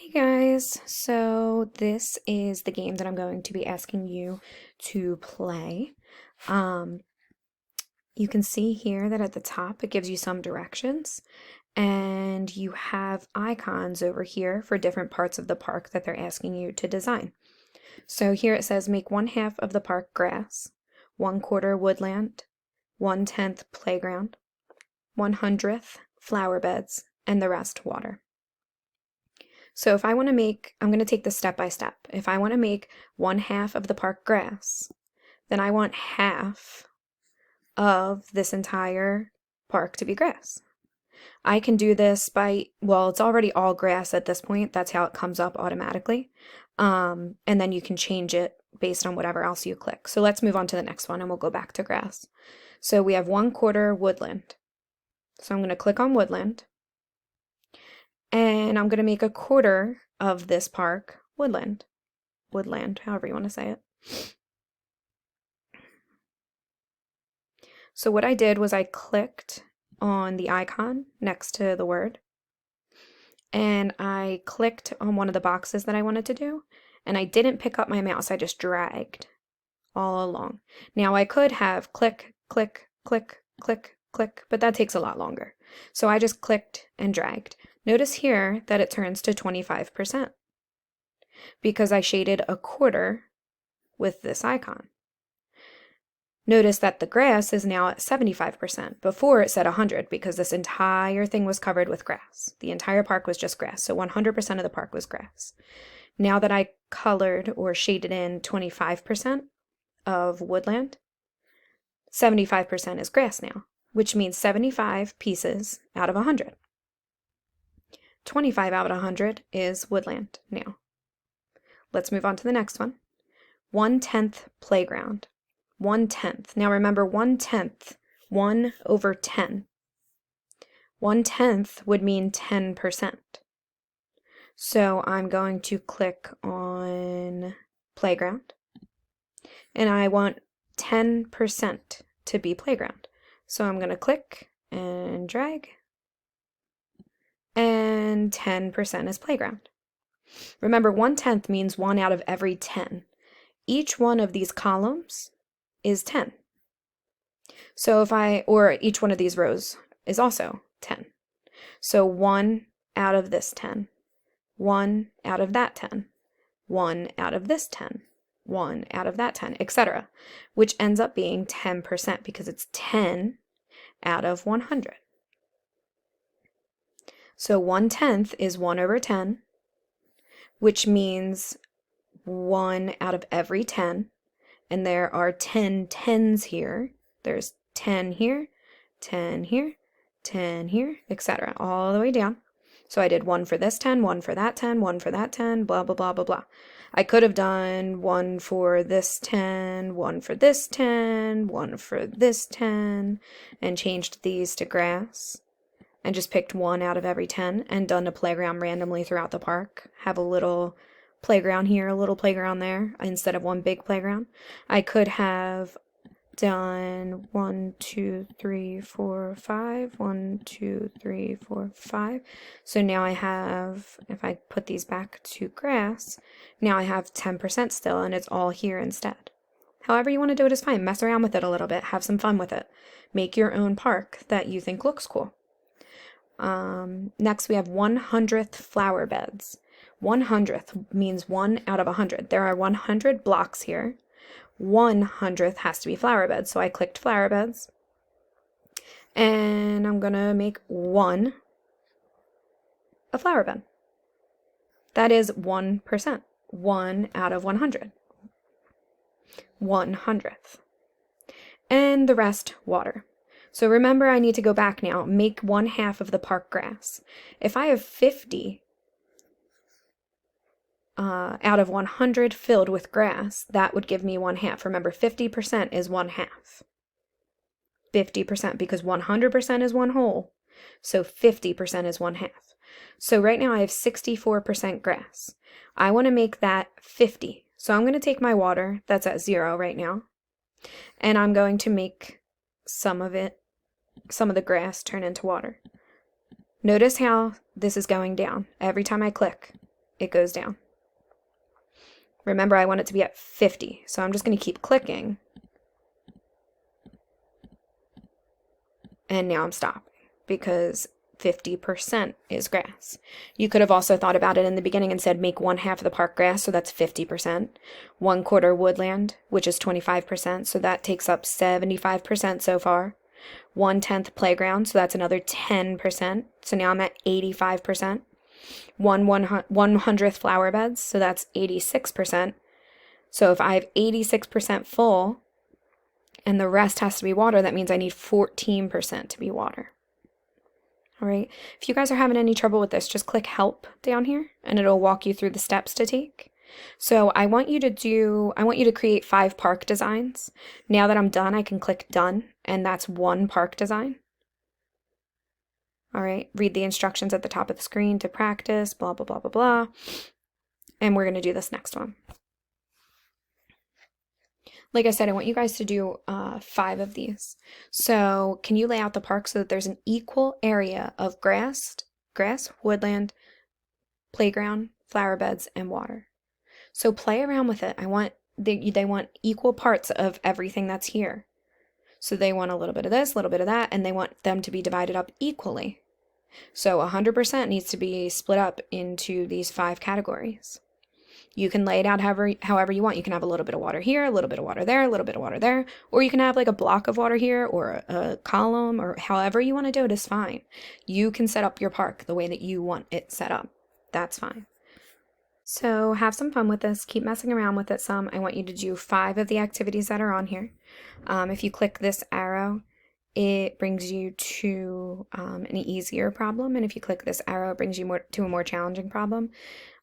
Hey guys, so this is the game that I'm going to be asking you to play. Um, you can see here that at the top it gives you some directions, and you have icons over here for different parts of the park that they're asking you to design. So here it says make 1/2 of the park grass, 1/4 woodland, 1/10 playground, 1/100th flower beds, and the rest water. So if I want to make, I'm going to take this step by step. If I want to make 1/2 of the park grass, then I want half of this entire park to be grass. I can do this by, well, it's already all grass at this point. That's how it comes up automatically. And then you can change it based on whatever else you click. So let's move on to the next one and we'll go back to grass. So we have 1/4 woodland. So I'm going to click on woodland. And I'm going to make 1/4 of this park woodland. Woodland, however you want to say it. So what I did was I clicked on the icon next to the word, and I clicked on one of the boxes that I wanted to do, and I didn't pick up my mouse, I just dragged all along. Now I could have click, click, click, click, click, but that takes a lot longer. So I just clicked and dragged. Notice here that it turns to 25% because I shaded 1/4 with this icon. Notice that the grass is now at 75%. Before it said 100 because this entire thing was covered with grass. The entire park was just grass, so 100% of the park was grass. Now that I colored or shaded in 25% of woodland, 75% is grass now, which means 75 pieces out of 100. 25 out of 100 is woodland now. Let's move on to the next one. 1/10 playground. 1/10. Now remember 1/10, 1/10. 1/10 would mean 10%. So I'm going to click on playground, and I want 10% to be playground. So I'm going to click and drag, and 10% is playground. Remember 1/10 means 1 out of every 10. Each one of these columns is 10. So or each one of these rows is also 10. So 1 out of this 10, 1 out of that 10, 1 out of this 10, 1 out of that 10, etc., which ends up being 10% because it's 10 out of 100. So 1/10 is 1/10, which means 1 out of every 10. And there are 10 tens here. There's 10 here, 10 here, 10 here, etc., all the way down. So I did 1 for this 10, 1 for that 10, 1 for that 10, blah, blah, blah, blah, blah. I could have done 1 for this 10, 1 for this 10, 1 for this 10, and changed these to grass, and just picked 1 out of every 10 and done a playground randomly throughout the park. Have a little playground here, a little playground there, instead of one big playground. I could have done 1, 2, 3, 4, 5, 1, 2, 3, 4, 5. So now I have, if I put these back to grass, now I have 10% still, and it's all here instead. However you want to do it is fine. Mess around with it a little bit. Have some fun with it. Make your own park that you think looks cool. Next we have 1/100th flower beds. 1/100th means 1 out of 100. There are 100 blocks here. 1/100th has to be flower beds, so I clicked flower beds. And I'm gonna make 1 a flower bed. That is 1%. 1 out of 100. 1/100th. And the rest water. So remember, I need to go back now, make 1/2 of the park grass. If I have 50 out of 100 filled with grass, that would give me 1/2. Remember, 50% is 1/2. 50% because 100% is one whole. So 50% is 1/2. So right now I have 64% grass. I want to make that 50. So I'm going to take my water, that's at 0 right now, and I'm going to make some of the grass turn into water. Notice how this is going down. Every time I click, it goes down. Remember, I want it to be at 50, so I'm just going to keep clicking. And now I'm stopping because 50% is grass. You could have also thought about it in the beginning and said make 1/2 of the park grass, so that's 50%. 1/4 woodland, which is 25%, so that takes up 75% so far. 1/10 playground, so that's another 10%. So now I'm at 85%. 1/100th flower beds, so that's 86%. So if I have 86% full and the rest has to be water, that means I need 14% to be water. All right. If you guys are having any trouble with this, just click help down here and it'll walk you through the steps to take. So I want you to create 5 park designs. Now that I'm done, I can click done, and that's 1 park design. All right, read the instructions at the top of the screen to practice, blah, blah, blah, blah, blah. And we're going to do this next one. Like I said, I want you guys to do 5 of these. So can you lay out the park so that there's an equal area of grass, woodland, playground, flower beds, and water? So play around with it. They want equal parts of everything that's here. So they want a little bit of this, a little bit of that, and they want them to be divided up equally. So 100% needs to be split up into these 5 categories. You can lay it out however you want. You can have a little bit of water here, a little bit of water there, a little bit of water there, or you can have like a block of water here or a column, or however you want to do it is fine. You can set up your park the way that you want it set up. That's fine. So have some fun with this. Keep messing around with it some. I want you to do 5 of the activities that are on here. If you click this arrow, it brings you to an easier problem. And if you click this arrow, it brings you to a more challenging problem.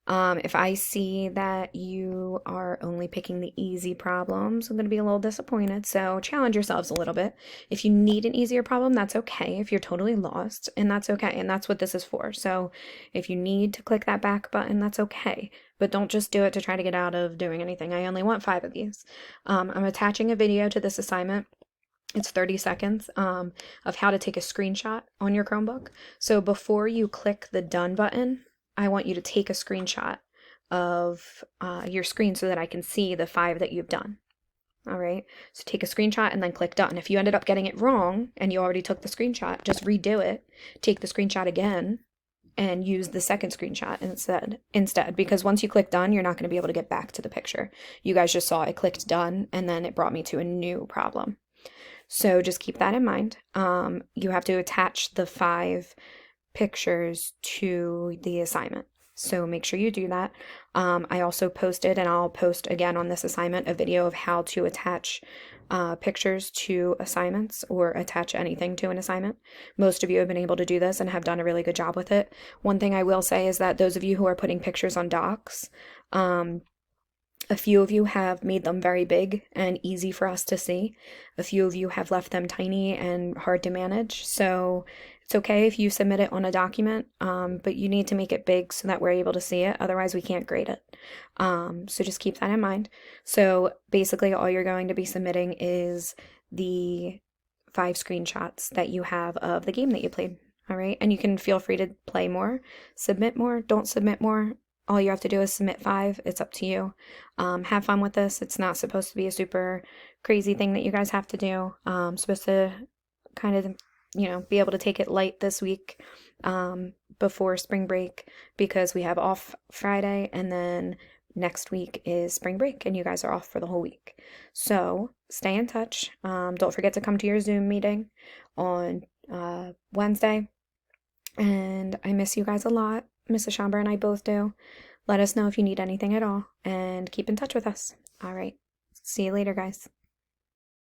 If I see that you are only picking the easy problems, I'm going to be a little disappointed. So challenge yourselves a little bit. If you need an easier problem, that's okay. If you're totally lost, and that's okay. And that's what this is for. So if you need to click that back button, that's okay. But don't just do it to try to get out of doing anything. I only want 5 of these. I'm attaching a video to this assignment. It's 30 seconds of how to take a screenshot on your Chromebook. So before you click the done button, I want you to take a screenshot of your screen so that I can see the 5 that you've done. All right, so take a screenshot and then click done. If you ended up getting it wrong and you already took the screenshot, just redo it, take the screenshot again, and use the second screenshot instead, because once you click done, you're not going to be able to get back to the picture. You guys just saw I clicked done and then it brought me to a new problem. So just keep that in mind. You have to attach the 5 pictures to the assignment. So make sure you do that. I also posted, and I'll post again on this assignment, a video of how to attach pictures to assignments or attach anything to an assignment. Most of you have been able to do this and have done a really good job with it. One thing I will say is that those of you who are putting pictures on docs, a few of you have made them very big and easy for us to see. A few of you have left them tiny and hard to manage. So it's okay if you submit it on a document, but you need to make it big so that we're able to see it. Otherwise, we can't grade it. So just keep that in mind. So basically, all you're going to be submitting is the 5 screenshots that you have of the game that you played. All right. And you can feel free to play more, submit more, don't submit more. All you have to do is submit 5. It's up to you. Have fun with this. It's not supposed to be a super crazy thing that you guys have to do. Supposed to kind of, be able to take it light this week before spring break, because we have off Friday and then next week is spring break and you guys are off for the whole week. So stay in touch. Don't forget to come to your Zoom meeting on Wednesday. And I miss you guys a lot. Mrs. Schomburg and I both do. Let us know if you need anything at all and keep in touch with us. All right. See you later, guys.